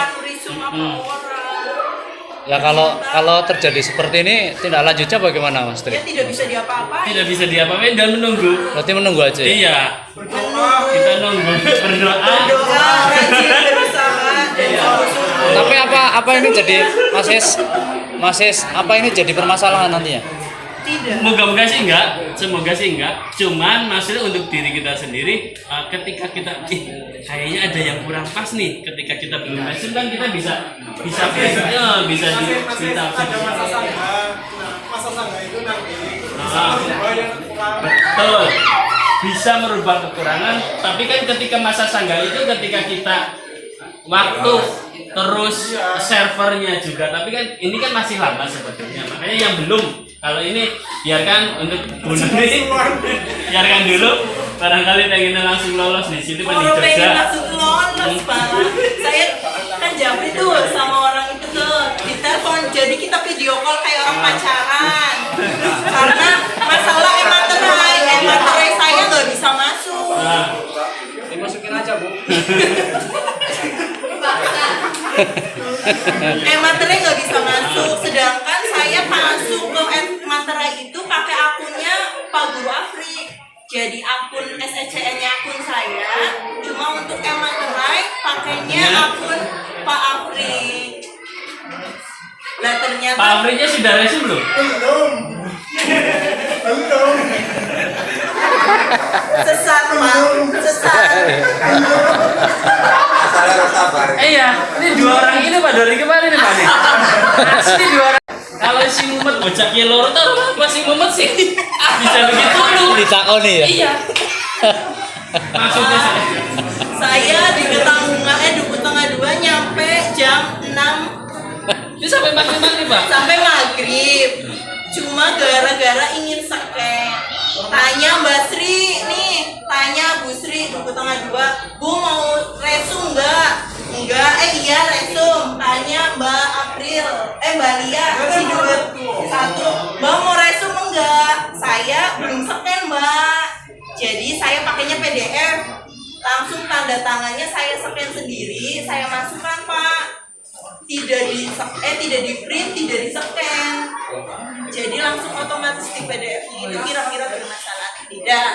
Ya kalau terjadi seperti ini tindak lanjutnya bagaimana Mas Tri? Ya tidak bisa diapa-apain. Tidak bisa diapa-apain dan menunggu. Berarti menunggu aja ya? Iya. Kita nunggu berdoa. Doa, rajin berusaha dan sungguh-sungguh. Tapi apa ini jadi Mas apa ini jadi permasalahan nantinya? Tidak. Semoga sih enggak. Cuman maksudnya untuk diri kita sendiri, ketika kita kayaknya ada yang kurang pas nih, ketika kita belum resume kan kita bisa Masa sangga itu nanti. betul, bisa merubah kekurangan. Tapi kan ketika masa sangga itu ketika kita waktu terus servernya juga, tapi kan ini kan masih lama sebetulnya, makanya yang belum, kalau ini biarkan untuk bunuh ini biarkan dulu, barangkali pengen langsung lolos di sini Kalau pengen Jogja. masuk lolos Pak, saya kan japri tuh sama orang itu tuh di telepon, jadi kita video call kayak orang pacaran. Karena masalah materai saya nggak bisa masuk. Dimasukin aja Bu. Materai nggak bisa masuk, sedangkan saya masuk ke materai itu pakai akunnya Pak Guru Afri. Jadi akun SECN-nya akun saya, cuma untuk materai pakainya akun Pak Afri. Lah ternyata Pak Afrinya sudah resume belum? Belum. sesat Pak, sesat. Salah sabar. Iya, ini dua orang ini Pak dari kemarin nih Pak nih. Asli dua orang. Kalau si Mumet bocah kelor tuh apa si Mumet sih? Bisa begitu dulu. Ditakoni ya? Iya. Maksudnya Saya di Ketanggungan Duku Tengah 2 nyampe jam 6 ini sampai maghrib Pak. sampai maghrib. Cuma gara-gara ingin scan. Tanya Mbak Sri nih, tanya Bu Sri Duku Tengah 2, Bu mau resum enggak? Enggak, iya resum. Tanya Mbak April, Mbak Lia, Ciduet 1, Mbak mau resum enggak? Saya belum scan Mbak. Jadi saya pakainya PDF. Langsung tanda tangannya saya scan sendiri, saya masukkan Pak. Tidak di print, tidak di scan. Jadi langsung otomatis di PDF-nya itu kira-kira bermasalah tidak?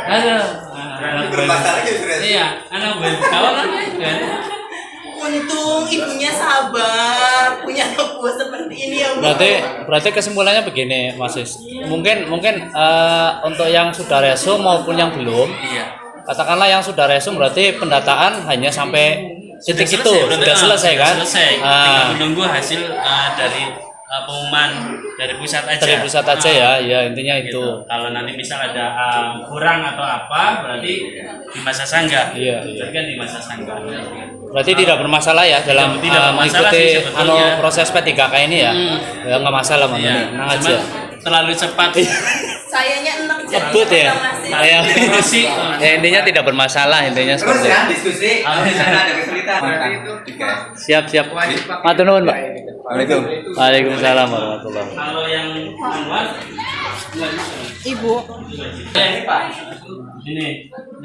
Ada. Bermasalah gitu, Res. Iya, anak kawan kan. Untung ibunya sabar, punya anak buah seperti ini ya Bu. Berarti kesimpulannya begini Mas Is. Mungkin untuk yang sudah resume maupun yang belum. Iya. Katakanlah yang sudah resume berarti pendataan hanya sampai titik itu sudah selesai kan? Selesai. Tinggal menunggu hasil dari pengumuman dari pusat aja. Dari pusat aja ya intinya itu. Kalau nanti misal ada kurang atau apa, berarti di masa sangga. Iya. Berarti kan di masa sangga. Berarti tidak bermasalah ya dalam Tidak bermasalah mengikuti sih sebetulnya. proses P3K ini ya. Ya nggak masalah Bang. Iya. Tenang Cuman aja. terlalu cepat. Sayanya enak jadi Ngebut ya. masih. Ya intinya tidak bermasalah intinya Terus seperti ya itu. diskusi. Kalau misalnya ada kesulitan. Berarti itu Siap. Matur nuwun, Pak. Waalaikumsalam. Waalaikumsalam warahmatullahi. Kalau yang luar Ibu. ini Pak. Ini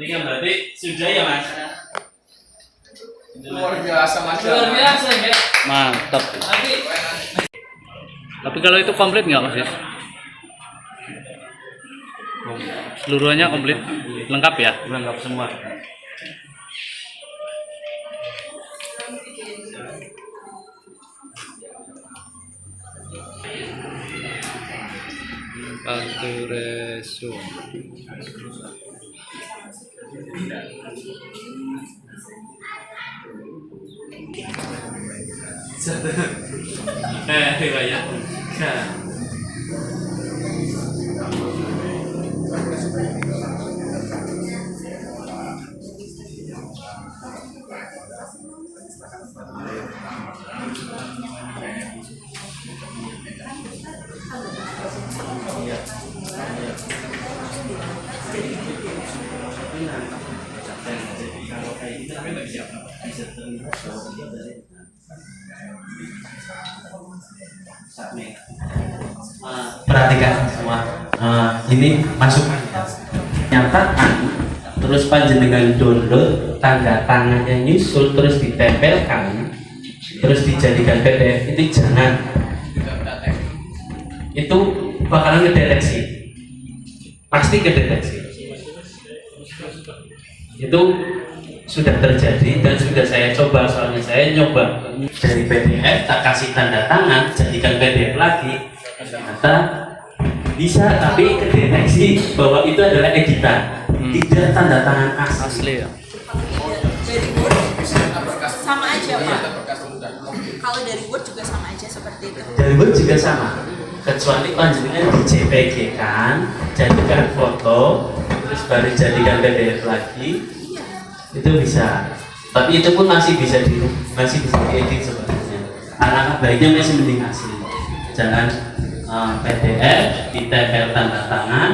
kan berarti sudah ya Mas. luar biasa Mas. Luar biasa ya. Mantap. Tapi kalau itu komplit nggak Mas? Seluruhnya komplit, lengkap ya? Lengkap semua. Alturesu. Ya. Perhatikan semua, ini masukan nyatakan terus panjenengan download tanda tangannya nyusul terus ditempelkan terus dijadikan PDF itu jangan, itu bakalan ngedeteksi, pasti kedeteksi. Itu sudah terjadi dan sudah saya coba, soalnya saya nyoba dari PDF tak kasih tanda tangan jadikan PDF lagi, ternyata bisa, tapi kedeteksi bahwa itu adalah editan, tidak tanda tangan asli ya. Dari Word sama aja Pak. Kalau dari Word juga sama aja seperti itu. Dari Word juga sama, kecuali panjenengan di JPG kan, jadikan foto terus baru jadikan PDF lagi, itu bisa. Tapi itu pun masih bisa diedit sebenarnya. Alangkah baiknya masih mending asli, jangan PDF ditempel tanda tangan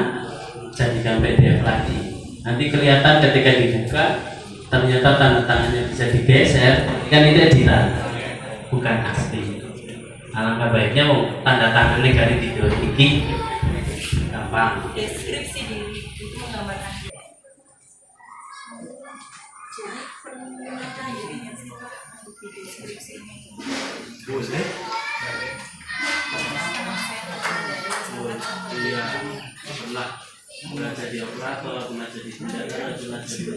jadikan PDF lagi. Nanti kelihatan ketika dibuka ternyata tanda tangannya bisa digeser, kan itu editan, bukan asli. Alangkah baiknya mau tanda tangan negari di iki gampang. Deskripsi diri itu menggambarkan. Jadi pernyataan dirinya di deskripsi ini. Boleh. Iya, pernah jadi operator, pernah jadi bendahara, pernah jadi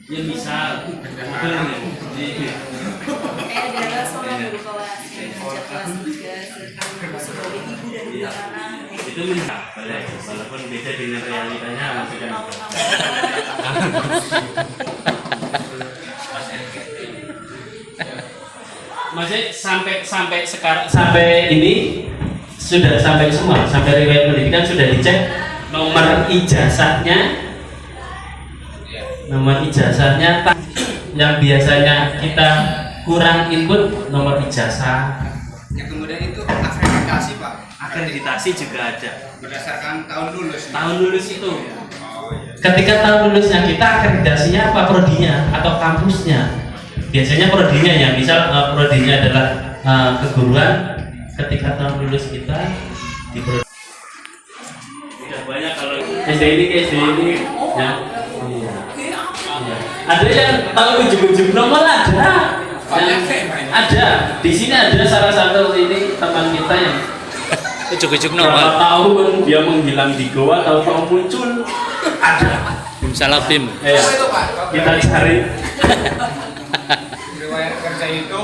ya misal Adalah seorang guru kelas yang mengajar kelas 3 sebagai ibu dan anak. itu misal, boleh, walaupun beda dengan realitanya masih kan. Masih sampai sekarang, sampai ini sudah sampai semua, sampai riwayat pendidikan sudah dicek, nomor ijazahnya yang biasanya kita kurang input nomor ijazah. Yang kemudian itu akreditasi Pak. Akreditasi juga ada Berdasarkan tahun lulus. tahun lulus itu. Ketika tahun lulusnya kita akreditasinya apa, prodinya atau kampusnya. Biasanya prodinya ya, misal prodinya adalah keguruan. Ketika tahun lulus kita di prodi tidak banyak. Kalau SD ini ya. Iya. Ada yang tahu ujung-ujung nomor ada. Ada di sini, ada salah satu ini teman kita yang Ujuk-ujuk berapa nomor. tahun dia menghilang di goa, tahu muncul ada. Salah BIM. Iya. Kita cari. Riwayat kerja itu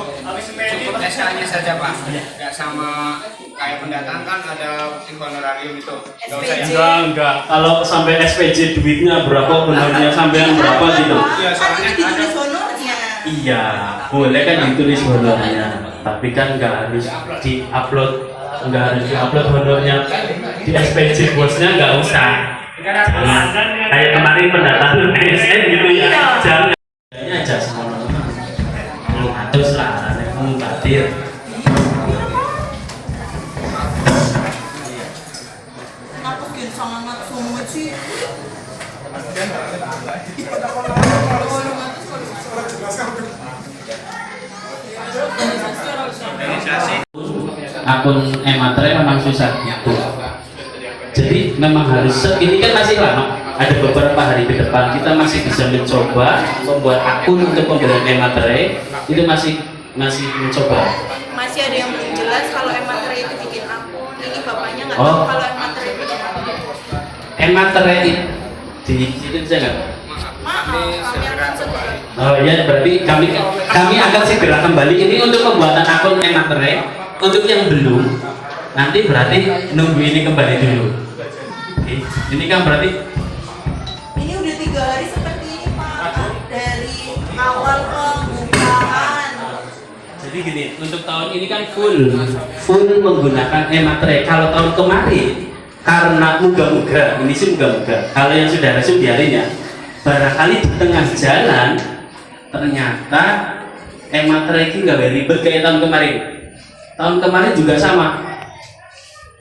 cukup SK-nya saja Pak. Nggak sama kayak pendataan kan ada honorarium itu. Nggak usah ya. Enggak. Kalau sampai SPJ duitnya berapa, benernya sampean berapa gitu. Iya, Kan soalnya itu ada ditulis honornya. Iya, boleh kan ditulis honornya. Tapi kan nggak harus di-upload, honornya di SPJ bosnya, nggak usah. Jangan. Kayak kemarin pendataan ASN gitu ya. Jangan. Ini aja semua. Terus lah, kamu batir. akun e-materai memang susah gitu. Jadi memang harus ini kan masih lama, ada beberapa hari ke depan kita masih bisa mencoba membuat akun untuk pembelian e-materai, itu masih mencoba. Masih ada yang belum jelas kalau e-materai itu bikin akun, ini bapaknya nggak Oh. tahu kalau e-materai itu bikin akun. E-materai di situ bisa nggak? Maaf, kami akan segera. Oh ya, berarti kami akan segera kembali. Ini untuk pembuatan akun e-materai. Untuk yang belum, nanti berarti nunggu ini kembali dulu. Oke, ini kan berarti Ini udah 3 hari seperti ini Pak, dari awal pembukaan. jadi gini, untuk tahun ini kan full menggunakan e-materai. Kalau tahun kemarin karena moga-moga, ini sih moga-moga. Kalau yang sudah resum biarin ya. Barangkali di tengah jalan ternyata e-materai ini nggak ribet kayak tahun kemarin. Tahun kemarin juga sama.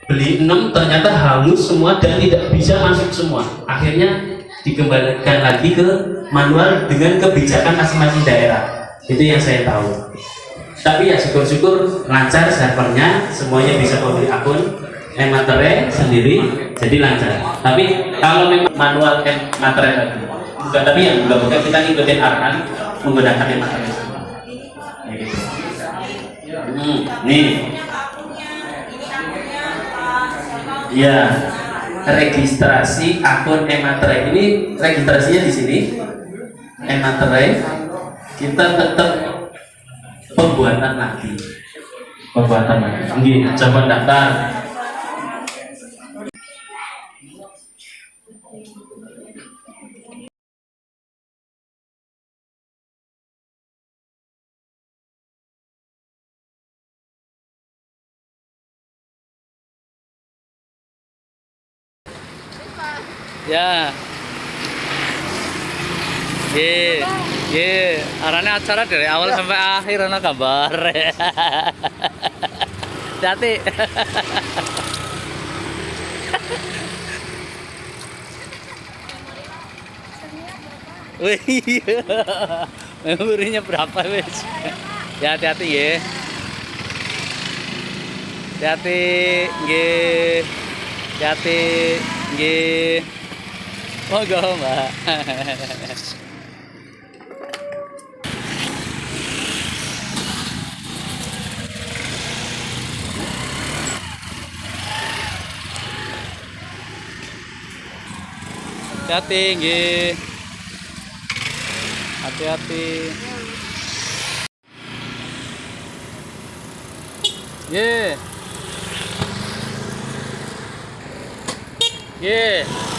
Beli 6 ternyata hangus semua dan tidak bisa masuk semua. Akhirnya dikembalikan lagi ke manual dengan kebijakan masing-masing daerah. Itu yang saya tahu. Tapi ya syukur-syukur lancar servernya, semuanya bisa membeli akun e-materai sendiri, jadi lancar. Tapi kalau memang manual e-materai lagi, bukan, tapi ya bukan kita ngikutin arahan menggunakan e-materai. Ya gitu. Nih. Ya, registrasi akun e-materai ini registrasinya di sini. E-materai kita tetap pembuatan lagi. Nggih, coba daftar. Ya. Ye, arahnya acara dari awal sampai akhir ana kabar. Hati. Wih, memorinya berapa wes? Ya hati-hati ya. Hati-hati, nggih. Hati-hati, nggih. Monggo, Mbak. Hati-hati, nggih. Hati-hati. Nggih. Nggih.